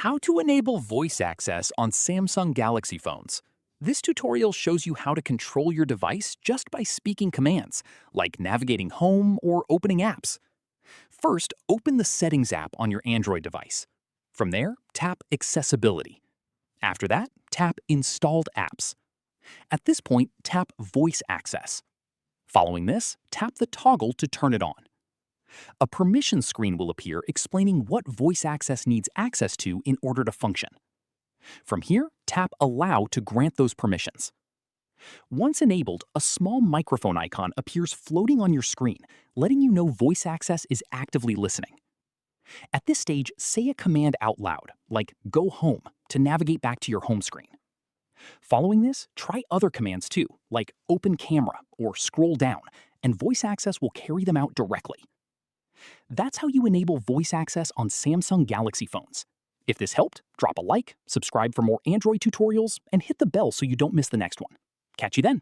How to enable voice access on Samsung Galaxy phones. This tutorial shows you how to control your device just by speaking commands, like navigating home or opening apps. First, open the Settings app on your Android device. From there, tap Accessibility. After that, tap Installed Apps. At this point, tap Voice Access. Following this, tap the toggle to turn it on. A permission screen will appear explaining what voice access needs access to in order to function. From here, tap Allow to grant those permissions. Once enabled, a small microphone icon appears floating on your screen, letting you know voice access is actively listening. At this stage, say a command out loud, like Go Home, to navigate back to your home screen. Following this, try other commands too, like Open Camera or Scroll Down, and voice access will carry them out directly. That's how you enable voice access on Samsung Galaxy phones. If this helped, drop a like, subscribe for more Android tutorials, and hit the bell so you don't miss the next one. Catch you then.